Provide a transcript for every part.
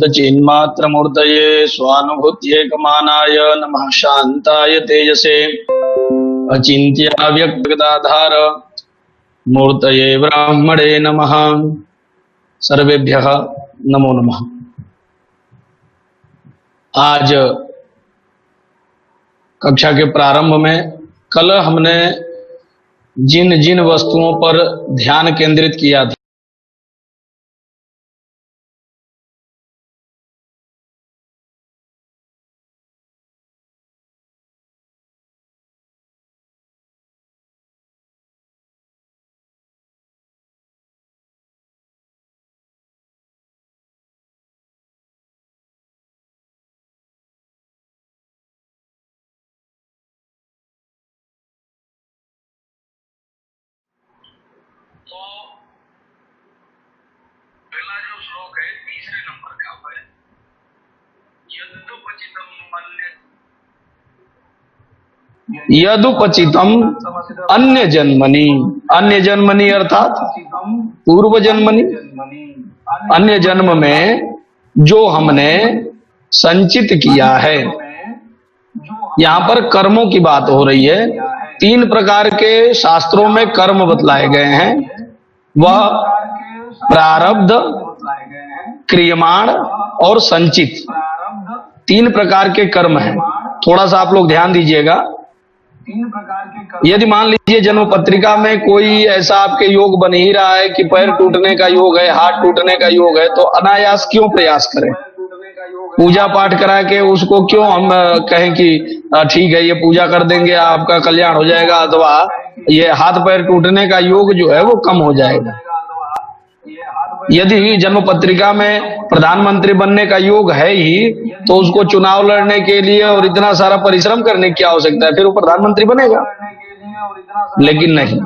चिन्मात्रमूर्तये स्वानुभूत्येकमानाय नमः शान्ताय तेजसे अचिन्त्याव्यक्तगदाधार मूर्तये ब्राह्मणे नमः। सर्वेभ्यः नमो नमः। आज कक्षा के प्रारंभ में कल हमने जिन जिन वस्तुओं पर ध्यान केंद्रित किया था, तो पहला जो श्लोक है तीसरे नंबर का है, यदुपचितम अन्य जन्मनि। अन्य जन्मनि अर्थात पूर्व जन्मनि। अन्य जन्म में जो हमने संचित किया है। यहाँ पर कर्मों की बात हो रही है। तीन प्रकार के शास्त्रों में कर्म बतलाए गए हैं। वह प्रारब्ध, क्रियमाण और संचित, तीन प्रकार के कर्म हैं। थोड़ा सा आप लोग ध्यान दीजिएगा। यदि मान लीजिए जन्म पत्रिका में कोई ऐसा आपके योग बन ही रहा है कि पैर टूटने का योग है, हाथ टूटने का योग है, तो अनायास क्यों प्रयास करें? पूजा पाठ करा के उसको क्यों हम कहें कि ठीक है ये पूजा कर देंगे आपका कल्याण हो जाएगा, अथवा ये हाथ पैर टूटने का योग जो है वो कम हो जाएगा। यदि जन्म पत्रिका में प्रधानमंत्री बनने का योग है ही, तो उसको चुनाव लड़ने के लिए और इतना सारा परिश्रम करने की आवश्यकता है, फिर वो प्रधानमंत्री बनेगा। लेकिन नहीं,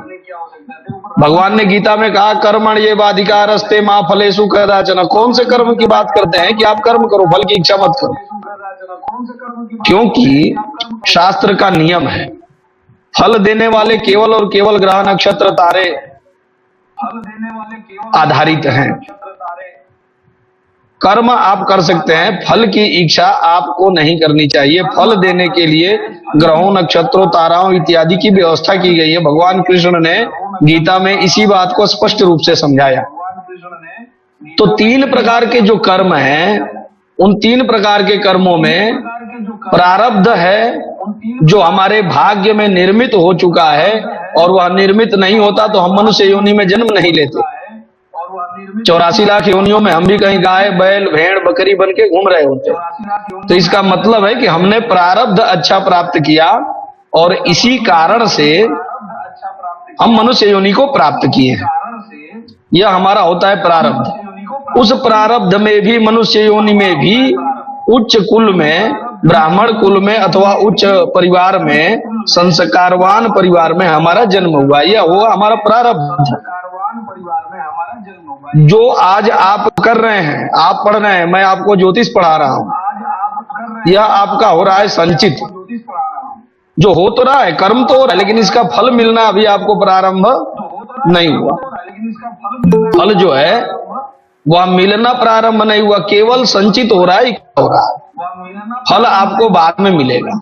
भगवान ने गीता में कहा कर्मण ये वाधिकारस्ते मां फलेषु कदाचन। कौन से कर्म की बात करते हैं कि आप कर्म करो, फल की इच्छा मत करो? क्योंकि शास्त्र का नियम है, फल देने वाले केवल और केवल ग्रह नक्षत्र तारे आधारित हैं। कर्म आप कर सकते हैं, फल की इच्छा आपको नहीं करनी चाहिए। फल देने के लिए ग्रहों, नक्षत्रों, ताराओं इत्यादि की व्यवस्था की गई है। भगवान कृष्ण ने गीता में इसी बात को स्पष्ट रूप से समझाया। तो तीन प्रकार के जो कर्म हैं, उन तीन प्रकार के कर्मों में प्रारब्ध है जो हमारे भाग्य में निर्मित हो चुका है, और वह निर्मित नहीं होता तो हम मनुष्य योनि में जन्म नहीं लेते। 84 लाख योनियों में हम भी कहीं गाय, बैल, भेड़, बकरी बन के घूम रहे होते। तो इसका मतलब है कि हमने प्रारब्ध अच्छा प्राप्त किया और इसी कारण से हम मनुष्य योनि को प्राप्त किए हैं। यह हमारा होता है प्रारब्ध। उस प्रारब्ध में भी, मनुष्य योनि में भी, उच्च कुल में, ब्राह्मण कुल में अथवा उच्च परिवार में, संस्कारवान परिवार में हमारा जन्म हुआ। यह हुआ हमारा प्रारब्ध। जो आज आप कर रहे हैं, आप पढ़ रहे हैं, मैं आपको ज्योतिष पढ़ा रहा हूं, यह आपका हो रहा है संचित। जो हो तो रहा है, कर्म तो हो रहा है, लेकिन इसका फल मिलना अभी आपको प्रारंभ नहीं हुआ। फल जो है वह मिलना प्रारंभ नहीं हुआ, केवल संचित हो रहा है, हो रहा है। फल आपको बाद में मिलेगा,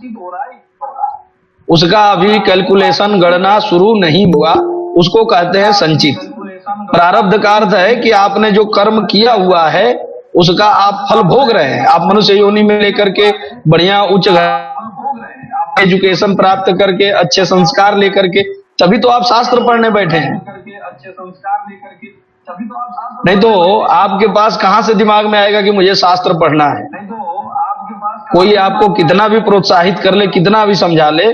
उसका अभी कैलकुलेशन, गणना शुरू नहीं हुआ, उसको कहते हैं संचित। प्रारब्ध का अर्थ है कि आपने जो कर्म किया हुआ है उसका आप फल भोग रहे हैं। आप मनुष्य योनि में लेकर के बढ़िया उच्च एजुकेशन प्राप्त करके, अच्छे संस्कार लेकर के, तभी तो आप शास्त्र पढ़ने बैठे हैं। नहीं तो आपके पास कहां से दिमाग में आएगा कि मुझे शास्त्र पढ़ना है? कोई आपको कितना भी प्रोत्साहित कर ले, कितना भी समझा ले,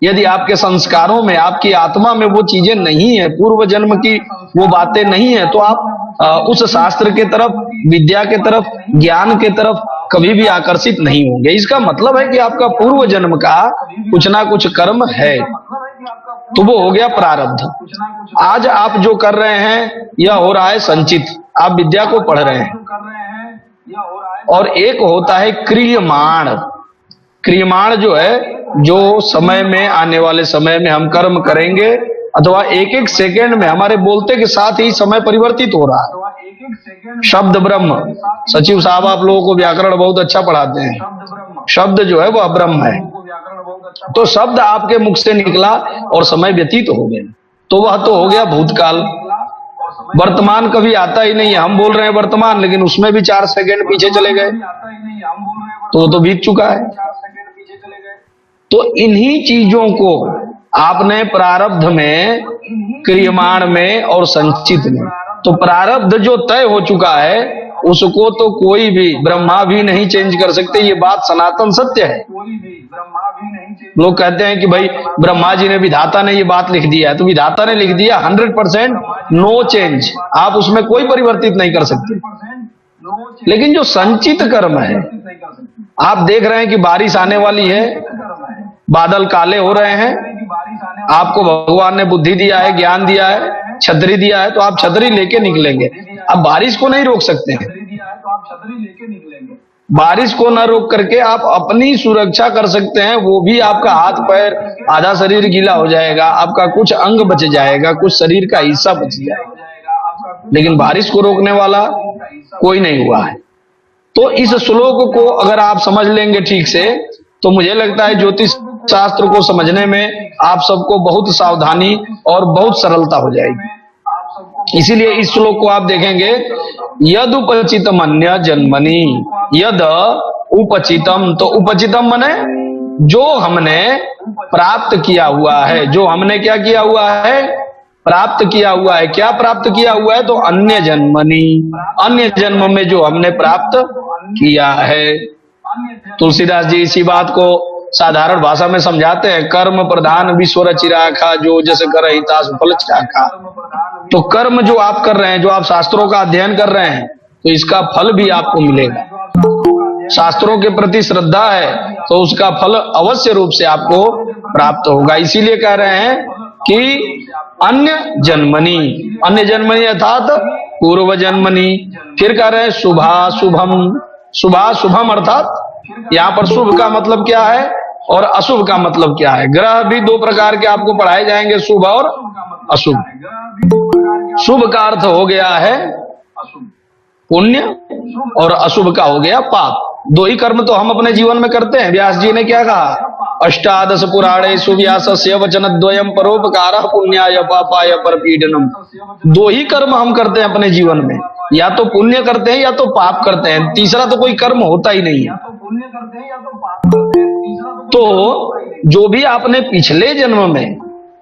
यदि आपके संस्कारों में, आपकी आत्मा में वो चीजें नहीं है, पूर्व जन्म की वो बातें नहीं है, तो आप उस शास्त्र के तरफ, विद्या के तरफ, ज्ञान के तरफ कभी भी आकर्षित नहीं होंगे। इसका मतलब है कि आपका पूर्व जन्म का कुछ ना कुछ कर्म है, तो वो हो गया प्रारब्ध। आज आप जो कर रहे हैं यह हो रहा है संचित, आप विद्या को पढ़ रहे हैं। और एक होता है क्रियमाण। क्रियमाण जो है, जो समय में, आने वाले समय में हम कर्म करेंगे अथवा एक एक सेकेंड में हमारे बोलते के साथ ही समय परिवर्तित हो रहा है। शब्द ब्रह्म, सचिव साहब आप लोगों को व्याकरण बहुत अच्छा पढ़ाते हैं। शब्द जो है वह ब्रह्म है। तो शब्द आपके मुख से निकला और समय व्यतीत हो गया, तो वह तो हो गया भूतकाल। वर्तमान कभी आता ही नहीं है। हम बोल रहे हैं वर्तमान, लेकिन उसमें भी 4 सेकंड पीछे चले गए, तो वो तो बीत चुका है। तो इन्हीं चीजों को आपने प्रारब्ध में, क्रियमाण में और संचित में, तो प्रारब्ध जो तय हो चुका है उसको तो कोई भी, ब्रह्मा भी नहीं चेंज कर सकते। ये बात सनातन सत्य है। लोग कहते हैं कि भाई ब्रह्मा जी ने, विधाता ने ये बात लिख दिया है, तो विधाता ने लिख दिया 100% नो चेंज, आप उसमें कोई परिवर्तित नहीं कर सकते। लेकिन जो संचित कर्म है, आप देख रहे हैं कि बारिश आने वाली है, बादल काले हो रहे हैं, आपको भगवान ने बुद्धि दिया है, ज्ञान दिया है, छतरी दिया है, तो आप छतरी लेके निकलेंगे। अब बारिश को नहीं रोक सकते हैं। बारिश को न रोक करके आप अपनी सुरक्षा कर सकते हैं। वो भी आपका हाथ पैर, आधा शरीर गीला हो जाएगा, आपका कुछ अंग बच जाएगा, कुछ शरीर का हिस्सा बच जाएगा, लेकिन बारिश को रोकने वाला कोई नहीं हुआ है। तो इस श्लोक को अगर आप समझ लेंगे ठीक से, तो मुझे लगता है ज्योतिष शास्त्र को समझने में आप सबको बहुत सावधानी और बहुत सरलता हो जाएगी। इसीलिए इस श्लोक को आप देखेंगे, यद उपचितम अन्य जन्मनि, यद उपचितम, तो उपचितम माने जो हमने प्राप्त किया हुआ है, जो हमने क्या किया हुआ है, प्राप्त किया हुआ है। क्या प्राप्त किया हुआ है, तो अन्य जन्मनि, अन्य जन्म में जो हमने प्राप्त किया है। तुलसीदास जी इसी बात को साधारण भाषा में समझाते हैं, कर्म प्रधान विश्व रचि राखा, जो जैसे कर हिता सुफल चाखा। तो कर्म जो आप कर रहे हैं, जो आप शास्त्रों का अध्ययन कर रहे हैं, तो इसका फल भी आपको मिलेगा। शास्त्रों के प्रति श्रद्धा है तो उसका फल अवश्य रूप से आपको प्राप्त होगा। इसीलिए कह रहे हैं कि अन्य जन्मनि, अन्य जन्मनि अर्थात पूर्व जन्मनि। फिर कह रहे हैं शुभा शुभम, शुभा शुभम अर्थात यहाँ पर शुभ का मतलब क्या है और अशुभ का मतलब क्या है। ग्रह भी 2 प्रकार के आपको पढ़ाए जाएंगे, शुभ और अशुभ। शुभ का अर्थ हो गया है पुण्य और अशुभ का हो गया पाप। 2 ही कर्म तो हम अपने जीवन में करते हैं। व्यास जी ने क्या कहा, अष्टादश पुराणेषु व्यासस्य वचनद्वयम् परोपकारः पुण्याय पापाय परपीडनम। 2 ही कर्म हम करते हैं अपने जीवन में, या तो पुण्य करते हैं या तो पाप करते हैं, तीसरा तो कोई कर्म होता ही नहीं है। तो जो भी आपने पिछले जन्म में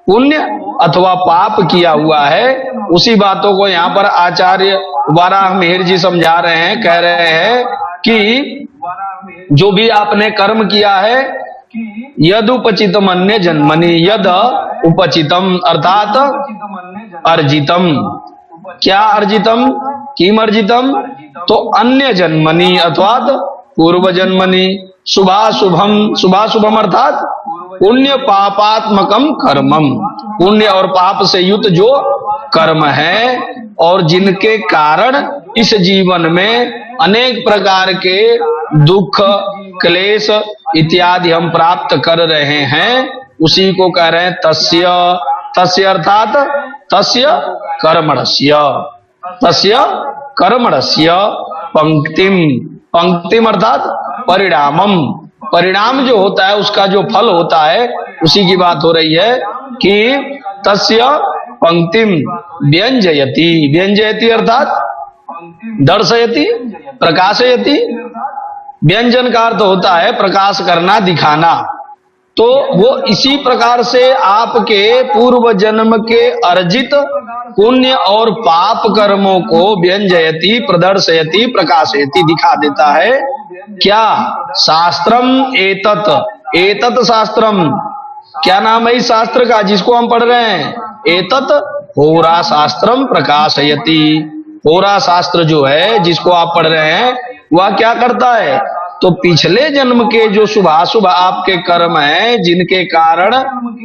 पुण्य अथवा पाप किया हुआ है, उसी बातों को यहाँ पर आचार्य वाराह मिहिर जी समझा रहे हैं। कह रहे हैं कि जो भी आपने कर्म किया है, यद उपचितम अन्य जन्मनि, यद उपचितम अर्थात अर्जितम। क्या अर्जितम, किम अर्जितम, तो अन्य जन्मनि अर्थात पूर्व जन्मनि। शुभाशुभम, शुभाशुभम अर्थात पुण्य पापात्मकम कर्मम, पुण्य और पाप से युक्त जो कर्म है और जिनके कारण इस जीवन में अनेक प्रकार के दुख, क्लेश इत्यादि हम प्राप्त कर रहे हैं, उसी को कह रहे हैं तस्य। तस्य अर्थात तस्य कर्मणस्य, तस्य कर्मणस्य पंक्तिम, पंक्तिम अर्थात परिणामम। परिणाम जो होता है, उसका जो फल होता है, उसी की बात हो रही है कि तस्य पंक्तिम व्यंजयति। व्यंजयति अर्थात दर्शयति, प्रकाशयति। व्यंजन का अर्थ होता है प्रकाश करना, दिखाना। तो वो इसी प्रकार से आपके पूर्व जन्म के अर्जित पुण्य और पाप कर्मों को व्यंजयति, प्रदर्शयति, प्रकाशयति, दिखा देता है। क्या, शास्त्रम एतत्, एतत् शास्त्रम, क्या नाम है इस शास्त्र का जिसको हम पढ़ रहे हैं, एतत् होरा शास्त्रम प्रकाशयति। होरा शास्त्र जो है जिसको आप पढ़ रहे हैं, वह क्या करता है, तो पिछले जन्म के जो शुभाशुभ आपके कर्म हैं, जिनके कारण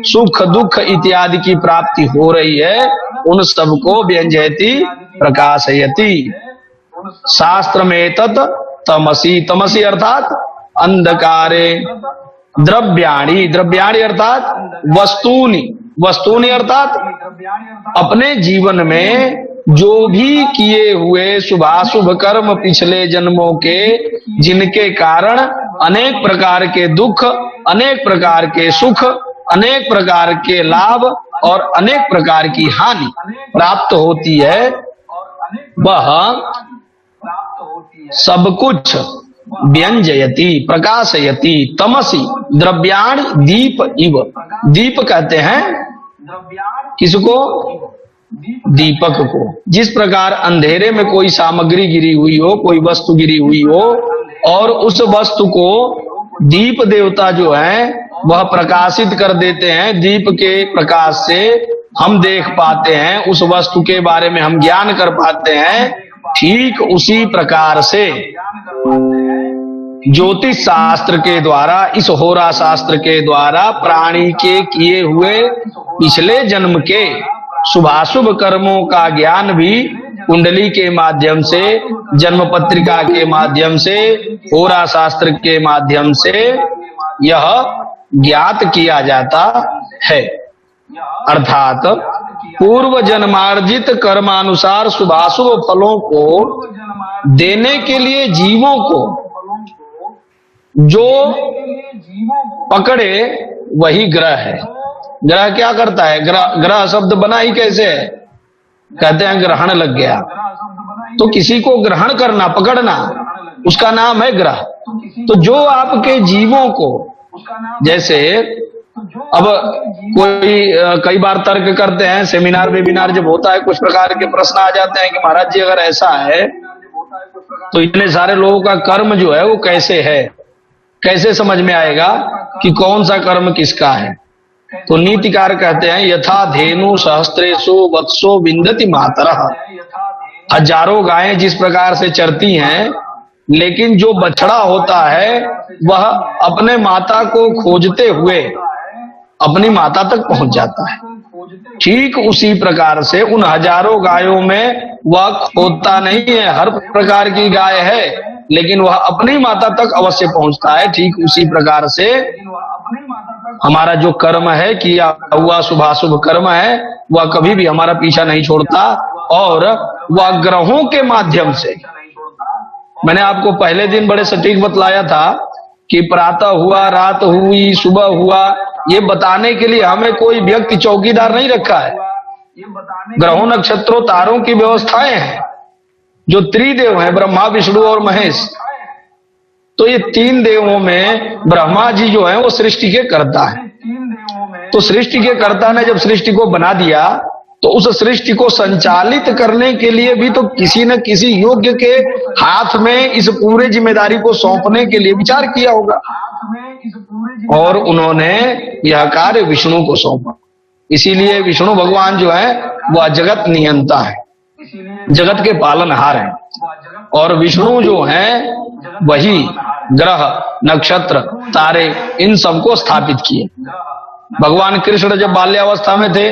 सुख दुख इत्यादि की प्राप्ति हो रही है, उन सबको व्यंजयति, प्रकाशयति। शास्त्र में तत् तमसी, तमसी अर्थात अंधकारे, द्रव्याणि, द्रव्याणि अर्थात वस्तूनि, वस्तूनि अर्थात अपने जीवन में जो भी किए हुए शुभाशुभ कर्म पिछले जन्मों के, जिनके कारण अनेक प्रकार के दुख, अनेक प्रकार के सुख, अनेक प्रकार के लाभ और अनेक प्रकार की हानि प्राप्त होती है, वह सब कुछ व्यंजयति प्रकाशयति तमसि द्रव्याणि दीप इव। दीप कहते हैं किसको? दीपक को। जिस प्रकार अंधेरे में कोई सामग्री गिरी हुई हो, कोई वस्तु गिरी हुई हो, और उस वस्तु को दीप देवता जो है वह प्रकाशित कर देते हैं, दीप के प्रकाश से हम देख पाते हैं, उस वस्तु के बारे में हम ज्ञान कर पाते हैं। ठीक उसी प्रकार से ज्योतिष शास्त्र के द्वारा, इस होरा शास्त्र के द्वारा प्राणी के किए हुए पिछले जन्म के शुभाशुभ कर्मों का ज्ञान भी कुंडली के माध्यम से, जन्म पत्रिका के माध्यम से, होरा शास्त्र के माध्यम से यह ज्ञात किया जाता है। अर्थात पूर्व जन्मार्जित कर्मानुसार शुभाशुभ फलों को देने के लिए जीवों को जो पकड़े वही ग्रह है। ग्रह क्या करता है? ग्रह शब्द बना ही कैसे है? कहते हैं ग्रहण लग गया। तो किसी को ग्रहण करना, पकड़ना, उसका नाम है ग्रह। तो जो आपके जीवों को, जैसे अब कोई कई बार तर्क करते हैं, सेमिनार वेबिनार जब होता है कुछ प्रकार के प्रश्न आ जाते हैं कि महाराज जी अगर ऐसा है तो इतने सारे लोगों का कर्म जो है वो कैसे है, कैसे समझ में आएगा कि कौन सा कर्म किसका है? तो नीतिकार कहते हैं यथा धेनु सहस्त्रेषु वत्सो विंदति मातरः। हजारों गायें जिस प्रकार से चरती हैं, लेकिन जो बछड़ा होता है वह अपने माता को खोजते हुए अपनी माता तक पहुंच जाता है। ठीक उसी प्रकार से उन हजारों गायों में वह खोजता नहीं है, हर प्रकार की गाय है, लेकिन वह अपनी माता तक अवश्य पहुंचता है। ठीक उसी प्रकार से हमारा जो कर्म है, किया हुआ शुभाशुभ कर्म है, वह कभी भी हमारा पीछा नहीं छोड़ता, और वह ग्रहों के माध्यम से, मैंने आपको पहले दिन बड़े सटीक बतलाया था कि प्रातः हुआ, रात हुई, सुबह हुआ, ये बताने के लिए हमें कोई व्यक्ति चौकीदार नहीं रखा है। ग्रहों नक्षत्रों तारों की व्यवस्थाएं हैं, जो त्रिदेव हैं, ब्रह्मा विष्णु और महेश। तो ये तीन देवों में ब्रह्मा जी जो है वो सृष्टि के कर्ता है। तो सृष्टि के कर्ता ने जब सृष्टि को बना दिया तो उस सृष्टि को संचालित करने के लिए भी तो किसी न किसी योग्य के हाथ में इस पूरे जिम्मेदारी को सौंपने के लिए विचार किया होगा, और उन्होंने यह कार्य विष्णु को सौंपा। इसीलिए विष्णु भगवान जो है वह जगत नियंता है, जगत के पालनहार है, और विष्णु जो है वही ग्रह नक्षत्र तारे इन सबको स्थापित किए। भगवान कृष्ण जब बाल्यावस्था में थे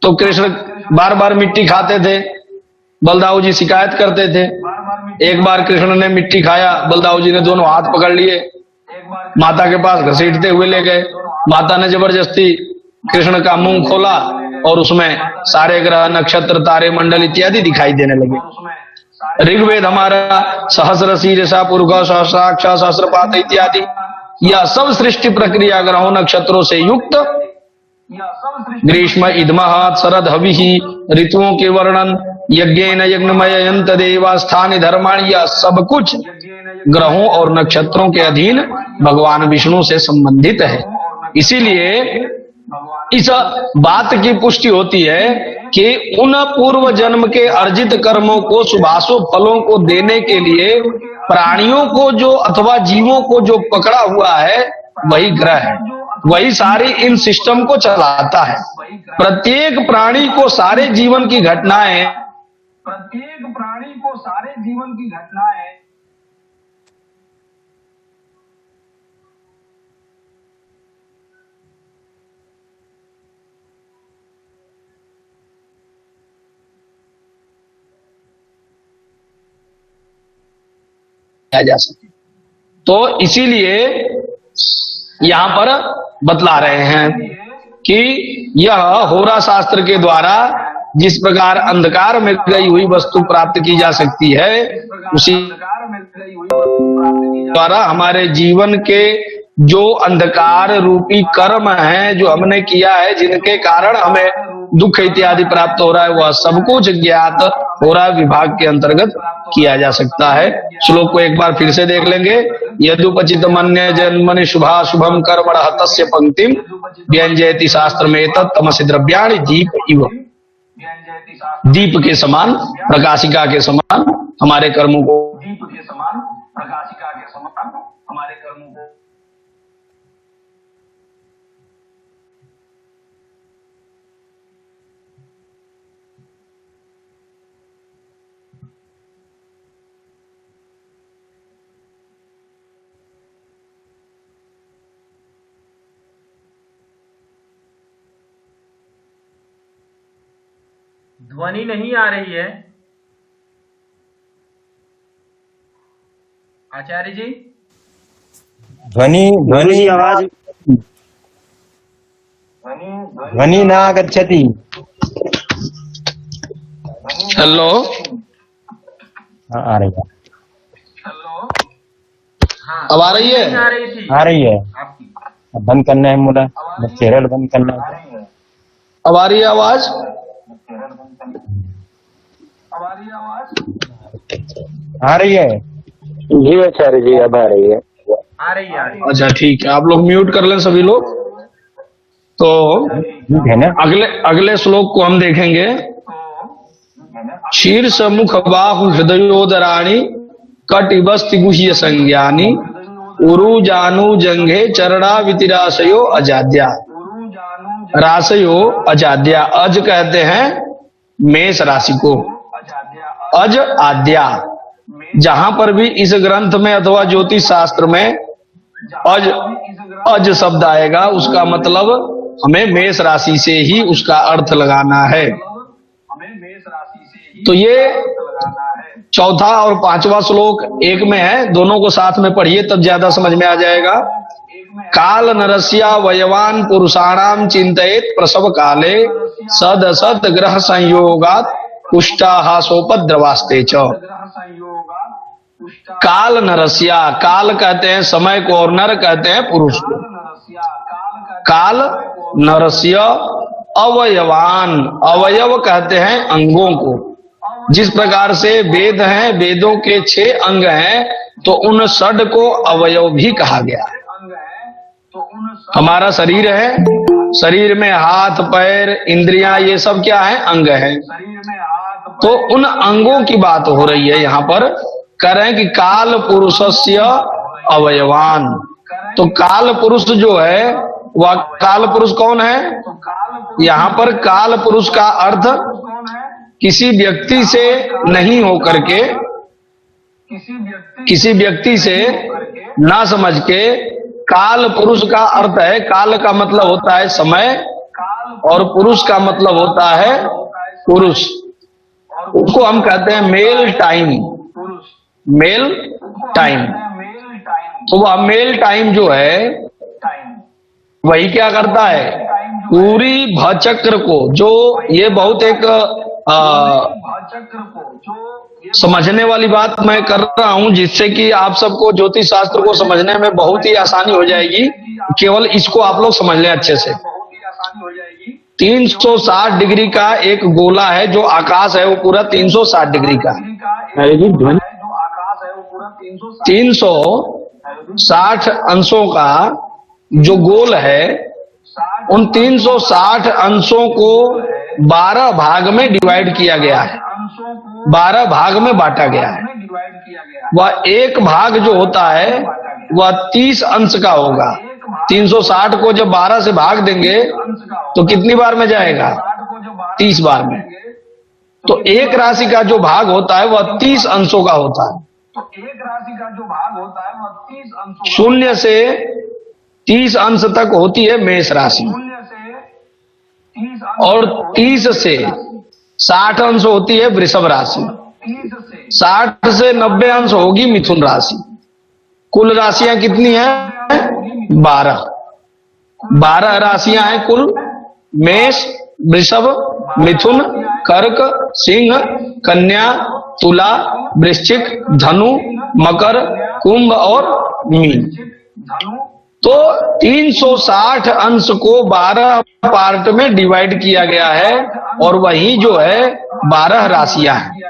तो कृष्ण बार बार मिट्टी खाते थे, बलदाऊ जी शिकायत करते थे। एक बार कृष्ण ने मिट्टी खाया, बलदाऊ जी ने दोनों हाथ पकड़ लिए, माता के पास घसीटते हुए ले गए। माता ने जबरदस्ती कृष्ण का मुंह खोला और उसमें सारे ग्रह नक्षत्र तारे मंडल इत्यादि दिखाई देने लगे। ऋग्वेद हमारा सहस्र शीर्षा पुरुष सहस्राक्ष सहस्रपात इत्यादि, यह सब सृष्टि प्रक्रिया ग्रहों नक्षत्रों से युक्त, ग्रीष्म इदमः शरद हविहि, ऋतुओं के वर्णन, यज्ञेन यज्ञमययन्त देवा स्थानि धर्माणि, यह सब कुछ ग्रहों और नक्षत्रों के अधीन भगवान विष्णु से संबंधित है। इसीलिए इस बात की पुष्टि होती है कि उन पूर्व जन्म के अर्जित कर्मों को, शुभाशुभ फलों को देने के लिए प्राणियों को जो अथवा जीवों को जो पकड़ा हुआ है वही ग्रह है, वही सारी इन सिस्टम को चलाता है। प्रत्येक प्राणी को सारे जीवन की घटनाएं जा सके। तो इसीलिए यहां पर बतला रहे हैं कि यह होरा शास्त्र के द्वारा जिस प्रकार अंधकार में गई हुई वस्तु प्राप्त की जा सकती है, उसी द्वारा हमारे जीवन के जो अंधकार रूपी कर्म हैं, जो हमने किया है, जिनके कारण हमें दुख इत्यादि प्राप्त हो रहा है, वह सब कुछ ज्ञात होरा विभाग के अंतर्गत किया जा सकता है। श्लोक को एक बार फिर से देख लेंगे। यदुपचित मन्य जन्मनि शुभा शुभम कर्मण हतस्य पंक्तिम व्यंजयति शास्त्र में तमसि द्रव्याणि दीप इव। दीप के समान, प्रकाशिका के समान हमारे कर्मों को, दीप के समान, प्रकाशिका के समान हमारे कर्मों को। ध्वनि नहीं आ रही है आचार्य जी। ध्वनि आवाज ध्वनि न आगच्छति। हेलो, आ रही है। हाँ, अब आ रही है? आ रही थी, आ रही है। आपकी। अब बंद करना है मुला, चैनल बंद करना है। अब आ रही है आवाज? आ रही है जी आचार्य जी, अब आ रही है। आ रही है। अच्छा ठीक है, आप लोग म्यूट कर लें सभी लोग। तो है ना। अगले श्लोक को हम देखेंगे। शीर्ष मुख बाहु हृदयोदराणी कटिबस्ति गुह्य संज्ञानी उरु जानु जंघे चरणा वितिराशयो अजाद्या। राशयो अजाद्या, अज कहते हैं मेष राशि को, अज आद्या। जहां पर भी इस ग्रंथ में अथवा ज्योतिष शास्त्र में अज शब्द आएगा, उसका मतलब हमें मेष राशि से ही उसका अर्थ लगाना है। तो ये चौथा और पांचवा श्लोक एक में है, दोनों को साथ में पढ़िए तब ज्यादा समझ में आ जाएगा। काल नरस्या वयवान पुरुषाणाम चिंतयेत प्रसव काले सद असद ग्रह संयोगात कुष्ठाहासोपद्रवास्ते च। काल नरस्या, काल कहते हैं समय को और नर कहते हैं पुरुष को। काल नरस्य अवयवान, अवयव कहते हैं अंगों को। जिस प्रकार से वेद हैं, वेदों के 6 अंग हैं, तो उन षड को अवयव भी कहा गया है। हमारा शरीर है, शरीर में हाथ पैर इंद्रियां ये सब क्या है? अंग है। तो उन अंगों की बात हो रही है यहाँ पर। कह रहे हैं कि काल पुरुषस्य अवयवान। तो काल पुरुष जो है वह काल पुरुष कौन है? यहाँ पर काल पुरुष का अर्थ किसी व्यक्ति से नहीं होकर के, किसी व्यक्ति से ना समझ के, काल पुरुष का अर्थ है, काल का मतलब होता है समय और पुरुष का मतलब होता है पुरुष। उसको हम कहते हैं मेल टाइम, मेल टाइम। तो वह मेल टाइम जो है वही क्या करता है? पूरी भचक्र को, जो ये बहुत एक समझने वाली बात मैं कर रहा हूं, जिससे कि आप सबको ज्योतिष शास्त्र को समझने में बहुत ही आसानी हो जाएगी। केवल इसको आप लोग समझ लें अच्छे से। 360 डिग्री का एक गोला है, जो आकाश है वो पूरा 360 डिग्री का। 360 अंशों का जो गोल है, उन 360 अंशों को 12 भाग में डिवाइड किया गया है, 12 भाग में बांटा गया है। वह एक भाग जो होता है वह 30 अंश का होगा। 360 को जब 12 से भाग देंगे तो कितनी बार में जाएगा? 30 बार में। तो एक राशि का जो भाग होता है वह 30 अंशों का होता है। शून्य से 30 अंश तक होती है मेष राशि, और 30 से 60 अंश होती है वृषभ राशि, 60 से 90 अंश होगी मिथुन राशि। कुल राशियां कितनी हैं? 12 राशियां हैं कुल, मेष, वृषभ, मिथुन, कर्क, सिंह, कन्या, तुला, वृश्चिक, धनु, मकर, कुंभ और मीन। तो 360 अंश को 12 पार्ट में डिवाइड किया गया है और वही जो है 12 राशियां हैं।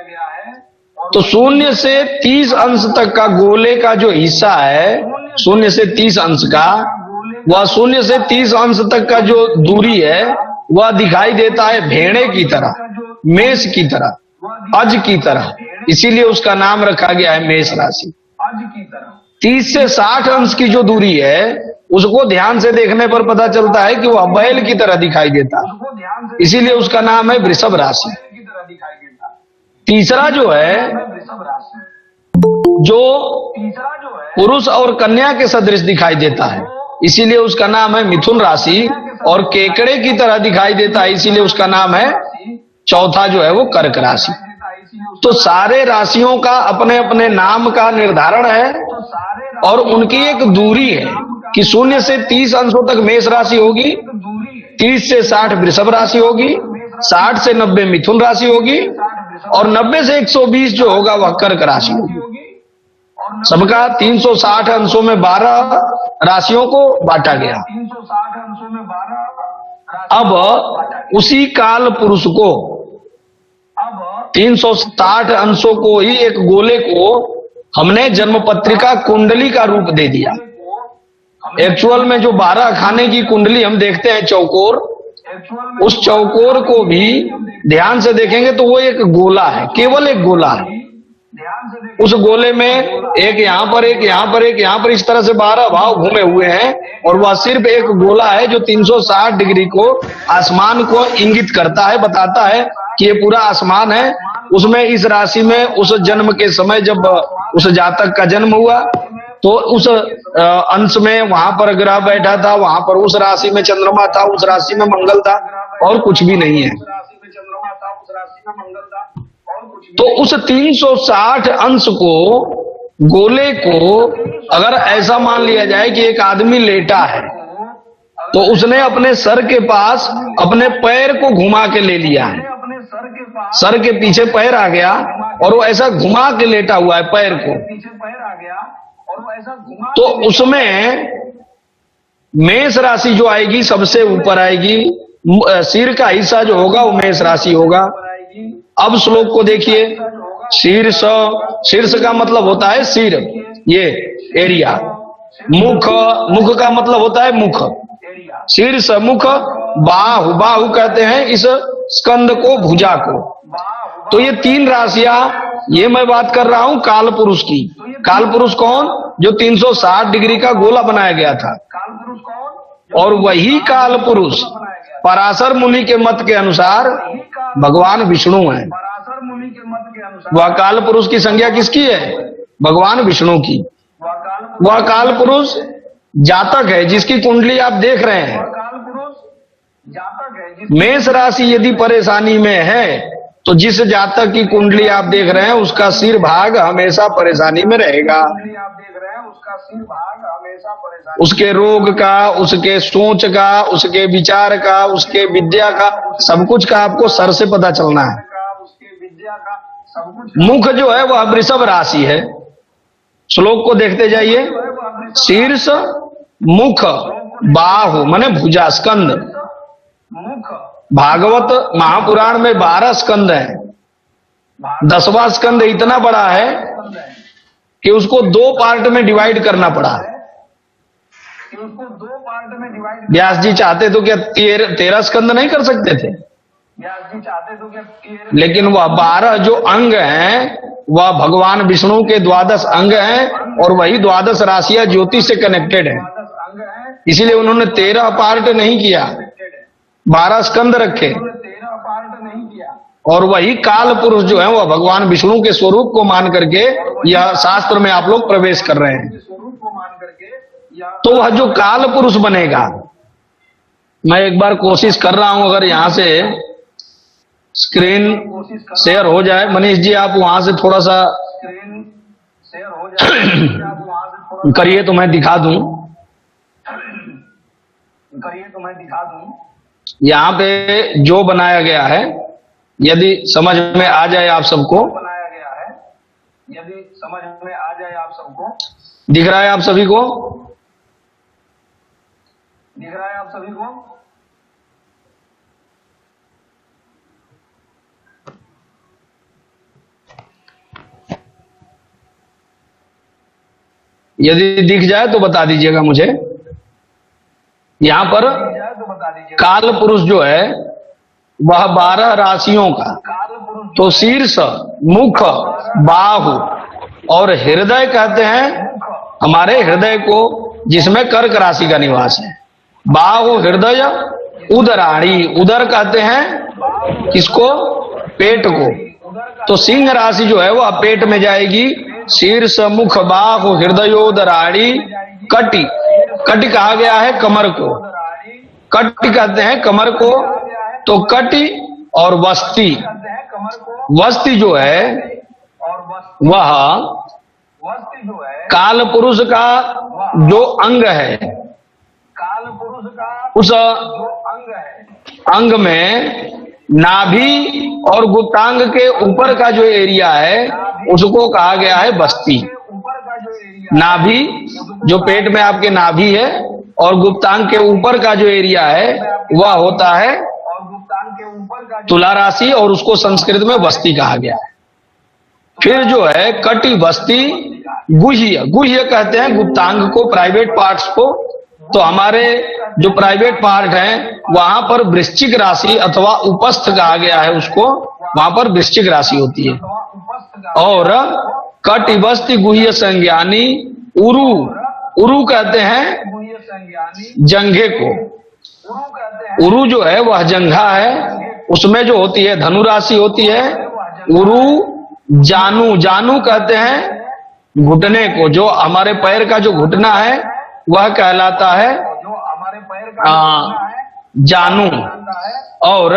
तो 0 से 30 अंश तक का गोले का जो हिस्सा है 0 से 30 अंश का, वह 0 से 30 अंश तक का जो दूरी है वह दिखाई देता है भेड़े की तरह, मेष की तरह, अज की तरह, इसीलिए उसका नाम रखा गया है मेष राशि। 30 से 60 अंश की जो दूरी है उसको ध्यान से देखने पर पता चलता है कि वह बैल की तरह दिखाई देता है, इसीलिए उसका नाम है वृषभ राशि। तीसरा जो है जो पुरुष और कन्या के सदृश दिखाई देता है, इसीलिए उसका नाम है मिथुन राशि। और केकड़े की तरह दिखाई देता है, इसीलिए उसका नाम है चौथा जो है वो कर्क राशि। तो सारे राशियों का अपने अपने नाम का निर्धारण है और उनकी एक दूरी है कि 0 से 30 अंशों तक मेष राशि होगी, 30 से 60 वृषभ राशि होगी, 60 से 90 मिथुन राशि होगी और 90 से 120 जो होगा वह कर्क राशि होगी। सबका 360 अंशों में 12 राशियों को बांटा गया। अब उसी काल पुरुष को 360 अंशों को ही एक गोले को हमने जन्म पत्रिका कुंडली का रूप दे दिया। एक्चुअल में जो 12 खाने की कुंडली हम देखते हैं चौकोर, उस चौकोर को भी ध्यान से देखेंगे तो वो एक गोला है, केवल एक गोला है। उस गोले में एक यहां पर, एक यहां पर, एक यहां पर, इस तरह से 12 भाव घूमे हुए हैं और वह सिर्फ एक गोला है जो 360 डिग्री को आसमान को इंगित करता है, बताता है कि ये पूरा आसमान है। उसमें इस राशि में उस जन्म के समय जब उस जातक का जन्म हुआ तो उस अंश में वहां पर ग्रह बैठा था, वहां पर उस राशि में चंद्रमा था, उस राशि में मंगल था और कुछ भी नहीं है। तो उस 360 अंश को, गोले को अगर ऐसा मान लिया जाए कि एक आदमी लेटा है तो उसने अपने सर के पास अपने पैर को घुमा के ले लिया है, सर के पीछे पैर आ गया और वो ऐसा घुमा के लेटा हुआ है पैर को। तो उसमें मेष राशि जो आएगी सबसे ऊपर आएगी, सिर का हिस्सा जो होगा वो मेष राशि होगा। अब श्लोक को देखिए, शीर्ष, शीर्ष का मतलब होता है सिर, ये एरिया। मुख, मुख का मतलब होता है मुख, शीर्ष मुख। बाहु, बाहु कहते हैं इस स्कंद को, भुजा को। तो ये 3 राशियां, ये मैं बात कर रहा हूं काल पुरुष की। काल पुरुष कौन? जो 360 डिग्री का गोला बनाया गया था। और वही काल पुरुष पराशर मुनि के मत के अनुसार भगवान विष्णु है। वह काल पुरुष की संज्ञा किसकी है? भगवान विष्णु की। वह काल पुरुष जातक है जिसकी कुंडली आप देख रहे हैं। मेष राशि यदि परेशानी में है तो जिस जातक की कुंडली आप देख रहे हैं उसका सिर भाग हमेशा परेशानी में रहेगा। उसके रोग का, उसके सोच का, उसके विचार का, उसके विद्या का, सब कुछ का आपको सर से पता चलना है। मुख जो है वह वृषभ राशि है। श्लोक को देखते जाइए, शीर्ष, मुख, बाहु माने भुजा, स्कंद। भागवत महापुराण में 12 स्कंद हैं। 10वां स्कंद इतना बड़ा है कि उसको 2 पार्ट में डिवाइड करना पड़ा। व्यास जी चाहते तो क्या 13 स्कंद नहीं कर सकते थे? लेकिन वह 12 जो अंग हैं वह भगवान विष्णु के 12 अंग हैं और वही 12 राशियां ज्योतिष से कनेक्टेड है। इसीलिए उन्होंने 13 पार्ट नहीं किया, 12 स्कंद रखे। और वही काल पुरुष जो है वह भगवान विष्णु के स्वरूप को मान करके यह शास्त्र में आप लोग प्रवेश कर रहे हैं। तो वह जो काल पुरुष बनेगा, मैं एक बार कोशिश कर रहा हूं, अगर यहां से स्क्रीन शेयर हो जाए। मनीष जी आप वहां से थोड़ा सा करिए तो मैं दिखा दूं। यहाँ पे जो बनाया गया है, यदि समझ में आ जाए आप सबको, दिख रहा है आप सभी को? यदि दिख जाए तो बता दीजिएगा मुझे। यहाँ पर काल पुरुष जो है वह 12 राशियों का, तो शीर्ष, मुख, बाहु और हृदय कहते हैं हमारे हृदय को, जिसमें कर्क राशि का निवास है। बाहु, हृदय, उदराणी, उदर कहते हैं किसको? पेट को। तो सिंह राशि जो है वह पेट में जाएगी। शीर्ष, मुख, बाहु, हृदयोदराणी, कटि, कटि कहा गया है कमर को, कटि कहते हैं कमर को। तो कटि और वस्ती, वस्ती जो है वह काल पुरुष का जो अंग है, उस अंग में नाभि और गुप्तांग के ऊपर का जो एरिया है उसको कहा गया है बस्ती। नाभि जो पेट में आपके नाभि है और गुप्तांग के ऊपर का जो एरिया है वह होता है तुला राशि, और उसको संस्कृत में बस्ती कहा गया है। फिर जो है कटि, बस्ती, गुह्य, गुह्य कहते हैं गुप्तांग को, प्राइवेट पार्ट्स को। तो हमारे जो प्राइवेट पार्ट हैं वहां पर वृश्चिक राशि अथवा उपस्थ कहा गया है उसको, वहां पर वृश्चिक राशि होती है। और कटि, बस्ती, गुह्य संज्ञानी, उरु, उरु कहते हैं जंघे को। उरु जो है वह जंघा है, उसमें जो होती है धनु राशि होती है। उरु जानू, जानू कहते हैं घुटने को, जो हमारे पैर का जो घुटना है वह कहलाता है जानू। और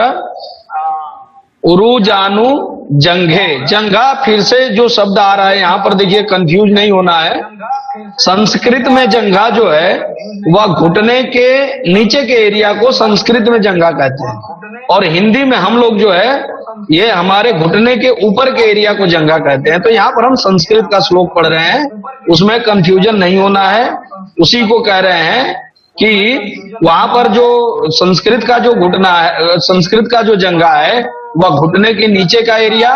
उरु, जानू, जंघे, जंघा, फिर से जो शब्द आ रहा है यहाँ पर देखिए, कंफ्यूज नहीं होना है। संस्कृत में जंघा जो है वह घुटने के नीचे के एरिया को संस्कृत में जंघा कहते हैं, और हिंदी में हम लोग जो है ये हमारे घुटने के ऊपर के एरिया को जंघा कहते हैं। तो यहाँ पर हम संस्कृत का श्लोक पढ़ रहे हैं, उसमें कंफ्यूजन नहीं होना है। उसी को कह रहे हैं कि वहां पर जो संस्कृत का जो घुटना है, संस्कृत का जो जंघा है वह घुटने के नीचे का एरिया,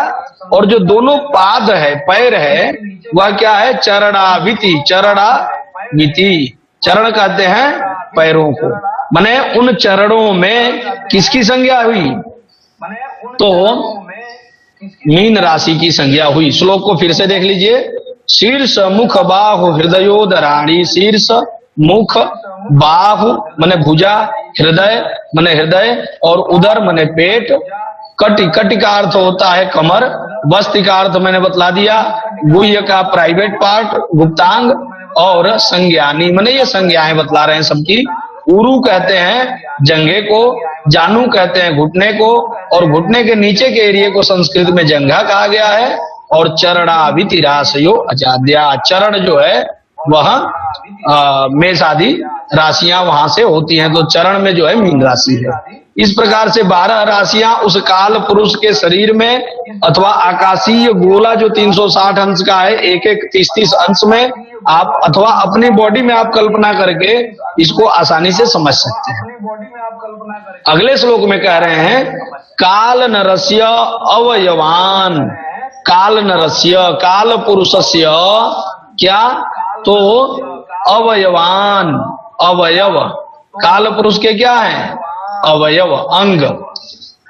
और जो दोनों पाद है, पैर है, वह क्या है? चरणाविति, चरणाविति, चरण कहते हैं पैरों को। माने उन चरणों में किसकी संज्ञा हुई? तो मीन राशि की संज्ञा हुई। श्लोक को फिर से देख लीजिए। शीर्ष, मुख, बाहु, हृदयोदराणी, शीर्ष, मुख, बाहु मने भुजा, हृदय मने हृदय, और उदर मने पेट। कटि, कटि का अर्थ होता है कमर। वस्ति का अर्थ मैंने बतला दिया, गुह्य का प्राइवेट पार्ट, गुप्तांग। और संज्ञानी मने ये संज्ञाएं बतला रहे हैं सबकी। उरु कहते हैं जंघे को, जानू कहते हैं घुटने को, और घुटने के नीचे के एरिया को संस्कृत में जंघा कहा गया है। और चरणाविति राशयो अजाद्या, चरण जो है वह मेष आदि राशियां वहां से होती हैं, तो चरण में जो है मीन राशि है। इस प्रकार से 12 राशियां उस काल पुरुष के शरीर में, अथवा आकाशीय गोला जो 360 अंश का है, एक एक 30-30 अंश में आप, अथवा अपनी बॉडी में आप कल्पना करके इसको आसानी से समझ सकते हैं। अगले श्लोक में कह रहे हैं काल नरस्य अवयवान, काल नरस्य, काल पुरुषस्य क्या? तो अवयवान, अवयव, काल पुरुष के क्या है? अवयव, अंग।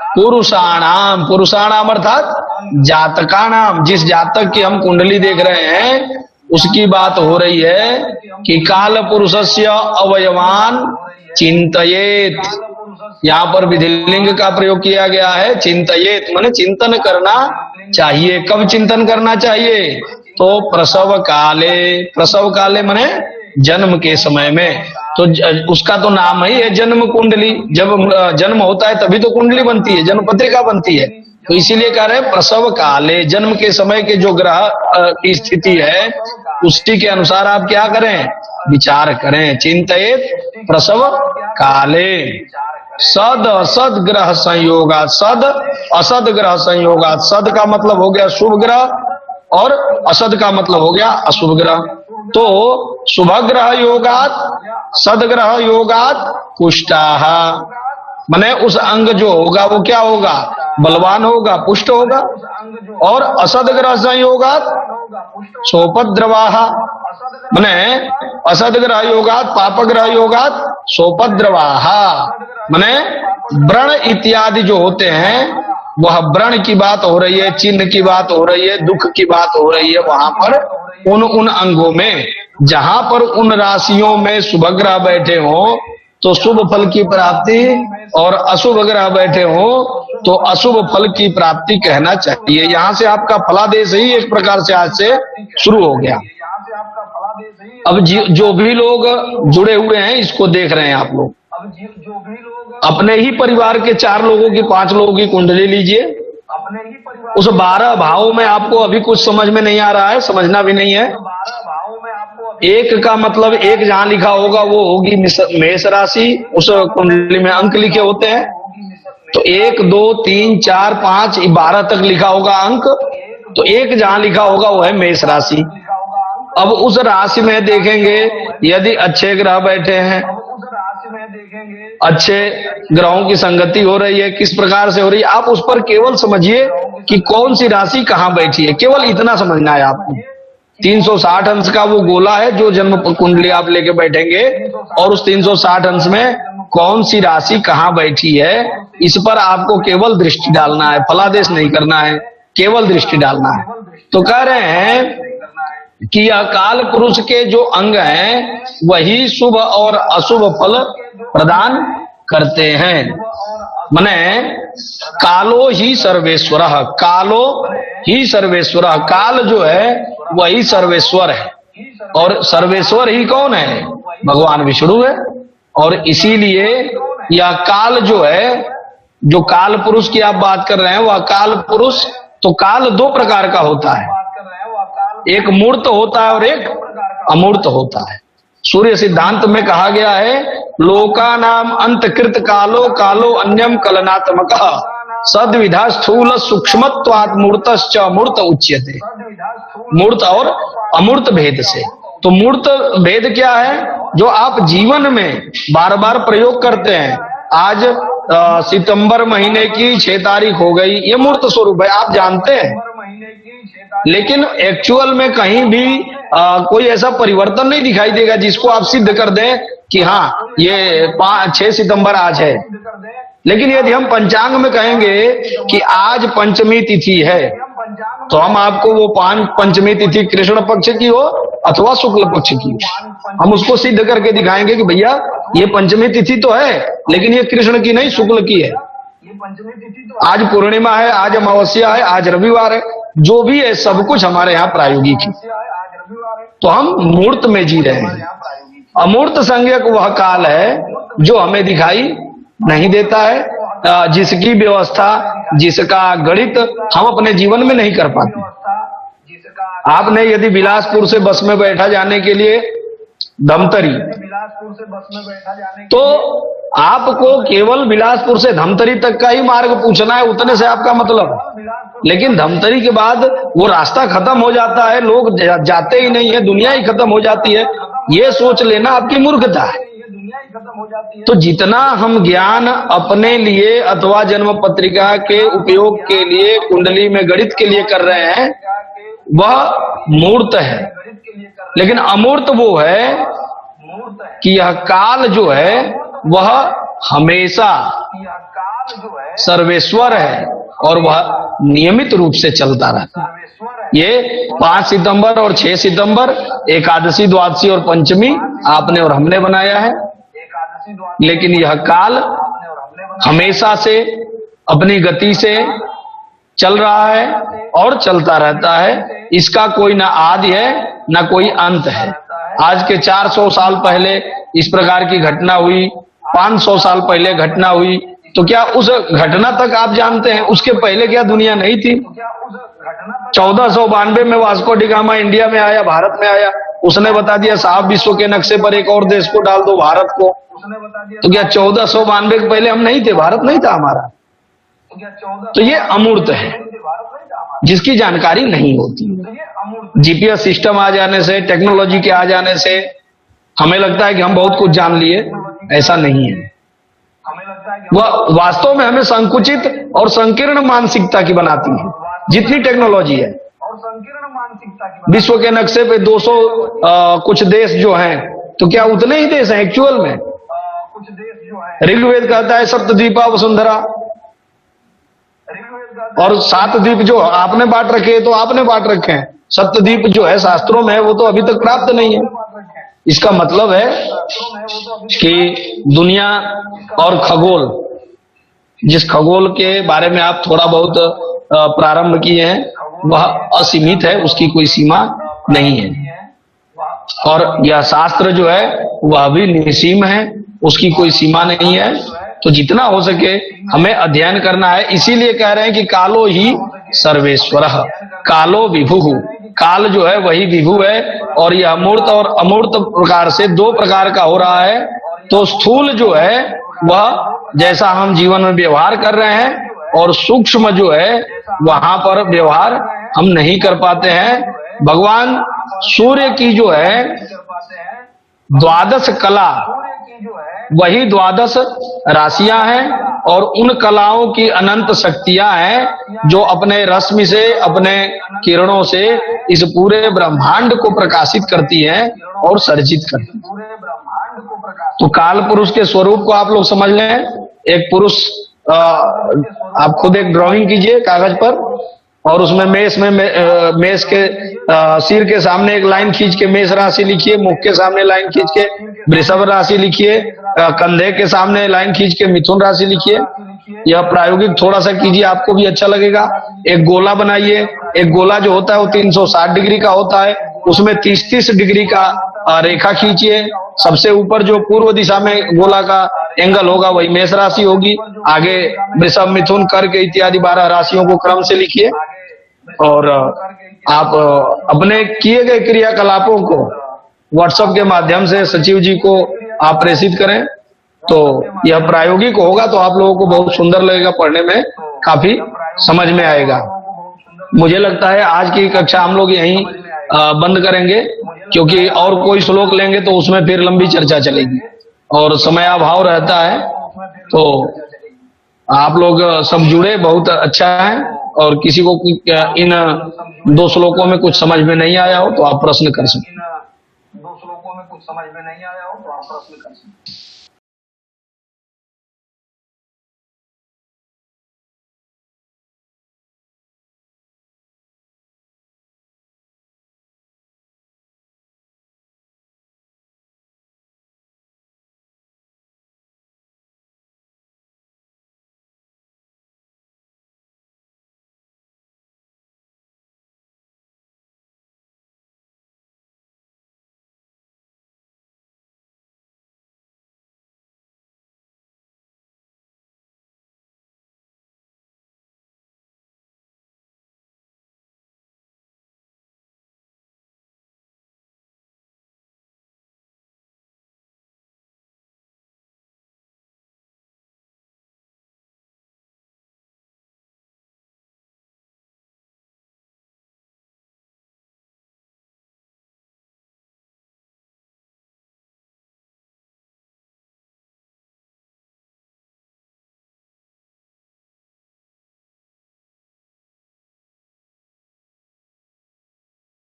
पुरुषाणाम, पुरुषाणाम अर्थात जातकानाम, जिस जातक की हम कुंडली देख रहे हैं उसकी बात हो रही है कि काल पुरुषस्य अवयवान चिंतयेत। यहाँ पर विधिलिंग का प्रयोग किया गया है। चिंतयेत माने चिंतन करना चाहिए। कब चिंतन करना चाहिए? तो प्रसव काले, प्रसव काले माने जन्म के समय में। तो उसका तो नाम ही है जन्म कुंडली। जब जन्म होता है तभी तो कुंडली बनती है, जन्म पत्रिका बनती है। तो इसीलिए कह रहे हैं प्रसव काले, जन्म के समय के जो ग्रह की स्थिति है उसी के अनुसार आप क्या करें? विचार करें। चिंतयेत प्रसव काले। सद असद ग्रह संयोगात, सद असद ग्रह संयोगात। सद का मतलब हो गया शुभ ग्रह और असद का मतलब हो गया अशुभ ग्रह। तो शुभ ग्रह योगात, सदग्रह योगात पुष्टाह, माने उस अंग जो होगा वो क्या होगा, बलवान होगा, पुष्ट होगा। और असदग्रह संयोगात सोपद्रवाहा, माने असदग्रह योगात पापग्रह योगात सोपद्रवाहा, माने व्रण इत्यादि जो होते हैं वह व्रण की बात हो रही है, चिन्ह की बात हो रही है, दुख की बात हो रही है। वहां पर उन अंगों में जहां पर उन राशियों में शुभ ग्रह बैठे हो तो शुभ फल की प्राप्ति, और अशुभ ग्रह बैठे हो तो अशुभ फल की प्राप्ति कहना चाहिए। यहां से आपका फलादेश ही एक प्रकार से आज से शुरू हो गया। अब जो भी लोग जुड़े हुए हैं इसको देख रहे हैं आप लोग, अपने ही परिवार के 4 लोगों की 5 लोगों की कुंडली लीजिए, उस 12 भावों में आपको अभी कुछ समझ में नहीं आ रहा है, समझना भी नहीं है। एक का मतलब एक जहां लिखा होगा वो होगी मेष राशि, उस कुंडली में अंक लिखे होते हैं, तो 1 2 3 4 5 12 तक लिखा होगा अंक, तो एक जहां लिखा होगा वो है मेष राशि। अब उस राशि में देखेंगे यदि अच्छे ग्रह बैठे हैं, अच्छे ग्रहों की संगति हो रही है, किस प्रकार से हो रही है, आप उस पर केवल समझिए कि कौन सी राशि कहां बैठी है, केवल इतना समझना है आपको। 360 अंश का वो गोला है जो जन्म कुंडली आप लेके बैठेंगे, और उस 360 अंश में कौन सी राशि कहां बैठी है इस पर आपको केवल दृष्टि डालना है, फलादेश नहीं करना है, केवल दृष्टि डालना है। तो कह रहे हैं कि अकाल पुरुष के जो अंग हैं वही शुभ और अशुभ फल प्रदान करते हैं। माने कालो ही सर्वेश्वर, कालो ही सर्वेश्वर, काल जो है वही सर्वेश्वर है, और सर्वेश्वर ही कौन है, भगवान विष्णु है। और इसीलिए यह काल जो है, जो काल पुरुष की आप बात कर रहे हैं वह काल पुरुष, तो काल 2 प्रकार का होता है, एक मूर्त होता है और एक अमूर्त होता है। सूर्य सिद्धांत में कहा गया है लोका नाम अंतकृत कालो, कालो अन्यम कलनात्मक, सद्विधा स्थूल सूक्ष्मत्वात् मूर्तश्च मूर्त उच्यते। मूर्त और अमूर्त भेद से, तो मूर्त भेद क्या है, जो आप जीवन में बार बार प्रयोग करते हैं। आज सितंबर महीने की 6 तारीख हो गई, ये मूर्त स्वरूप है, आप जानते हैं, लेकिन एक्चुअल में कहीं भी कोई ऐसा परिवर्तन नहीं दिखाई देगा जिसको आप सिद्ध कर दें कि हाँ ये 6 सितंबर आज है। लेकिन यदि हम पंचांग में कहेंगे कि आज पंचमी तिथि है, तो हम आपको वो पंचमी तिथि कृष्ण पक्ष की हो अथवा शुक्ल पक्ष की हो, हम उसको सिद्ध करके दिखाएंगे कि भैया ये पंचमी तिथि तो है लेकिन ये कृष्ण की नहीं शुक्ल की है, आज पूर्णिमा है, आज अमावस्या है, आज रविवार है, जो भी है सब कुछ हमारे यहाँ प्रायोगिक है। तो हम मूर्त में जी रहे हैं। अमूर्त संज्ञक वह काल है जो हमें दिखाई नहीं देता है, जिसकी व्यवस्था, जिसका गणित हम अपने जीवन में नहीं कर पाते। आपने यदि बिलासपुर से बस में बैठा जाने के लिए धमतरी, तो आपको केवल बिलासपुर से धमतरी तक का ही मार्ग पूछना है, उतने से आपका मतलब। लेकिन धमतरी के बाद वो रास्ता खत्म हो जाता है, लोग जाते ही नहीं है, दुनिया ही खत्म हो जाती है, ये सोच लेना आपकी मूर्खता है। तो जितना हम ज्ञान अपने लिए अथवा जन्म पत्रिका के उपयोग के लिए, कुंडली में गणित के लिए कर रहे हैं, वह मूर्त है। लेकिन अमूर्त वो है कि यह काल जो है वह हमेशा सर्वेश्वर है और वह नियमित रूप से चलता रहता है। ये 5 सितंबर और 6 सितंबर एकादशी, द्वादशी और पंचमी आपने और हमने बनाया है, लेकिन यह काल हमेशा से अपनी गति से चल रहा है और चलता रहता है। इसका कोई ना आदि है ना कोई अंत है। आज के 400 साल पहले इस प्रकार की घटना हुई, 500 साल पहले घटना हुई, तो क्या उस घटना तक आप जानते हैं उसके पहले क्या दुनिया नहीं थी? 1492 में वास्को डी गामा इंडिया में आया, भारत में आया, उसने बता दिया साहब विश्व के नक्शे पर एक और देश को डाल दो, भारत को। तो क्या 1492 के पहले हम नहीं थे, भारत नहीं था हमारा? तो ये अमूर्त है, जिसकी जानकारी नहीं होती। जीपीएस सिस्टम आ जाने से, टेक्नोलॉजी के आ जाने से हमें लगता है कि हम बहुत कुछ जान लिए, ऐसा नहीं है। वह वास्तव में हमें संकुचित और संकीर्ण मानसिकता की बनाती है, जितनी टेक्नोलॉजी है। विश्व के नक्शे पे 200 कुछ देश जो हैं, तो क्या उतने ही देश हैं एक्चुअल में? ऋग्वेद कहता है सप्तद्वीपा वसुंधरा, और 7 द्वीप जो आपने बांट रखे हैं तो आपने बांट रखे हैं, सप्तद्वीप जो है शास्त्रों में वो तो अभी तक प्राप्त नहीं है। इसका मतलब है कि दुनिया और खगोल, जिस खगोल के बारे में आप थोड़ा बहुत प्रारंभ किए हैं, वह असीमित है, उसकी कोई सीमा नहीं है। और यह शास्त्र जो है वह भी निसीम है, उसकी कोई सीमा नहीं है। तो जितना हो सके हमें अध्ययन करना है। इसीलिए कह रहे हैं कि कालो ही सर्वेश्वरः, कालो विभुः, काल जो है वही विभु है। और यह मूर्त और अमूर्त प्रकार से 2 प्रकार का हो रहा है। तो स्थूल जो है वह जैसा हम जीवन में व्यवहार कर रहे हैं, और सूक्ष्म जो है वहां पर व्यवहार हम नहीं कर पाते हैं। भगवान सूर्य की जो है 12 कला, वही 12 राशियां हैं, और उन कलाओं की अनंत शक्तियां हैं जो अपने रश्मि से, अपने किरणों से इस पूरे ब्रह्मांड को प्रकाशित करती हैं और सर्जित करती हैं। तो काल पुरुष के स्वरूप को आप लोग समझ लें। एक पुरुष, आप खुद एक ड्राइंग कीजिए कागज पर, और उसमें मेष के सिर के सामने एक लाइन खींच के मेष राशि लिखिए, मुख के सामने लाइन खींच के वृषभ राशि लिखिए, कंधे के सामने लाइन खींच के मिथुन राशि लिखिए। यह प्रायोगिक थोड़ा सा कीजिए, आपको भी अच्छा लगेगा। एक गोला बनाइए, एक गोला जो होता है वो 360 डिग्री का होता है, उसमें 30-30 डिग्री का रेखा खींचिए। सबसे ऊपर जो पूर्व दिशा में गोला का एंगल होगा वही मेष राशि होगी। आगे वृषभ, मिथुन, कर्क इत्यादि 12 राशियों को क्रम से लिखिए, और आप अपने किए गए क्रियाकलापों को व्हाट्सएप के माध्यम से सचिव जी को आप प्रेषित करें। तो यह प्रायोगिक होगा, तो आप लोगों को बहुत सुंदर लगेगा, पढ़ने में काफी समझ में आएगा। मुझे लगता है आज की कक्षा हम लोग यहीं बंद करेंगे, क्योंकि और कोई श्लोक लेंगे तो उसमें फिर लंबी चर्चा चलेगी और समयाभाव रहता है। तो आप लोग सब जुड़े, बहुत अच्छा है। और किसी को इन 2 श्लोकों में कुछ समझ में नहीं आया हो तो आप प्रश्न कर सकते हैं।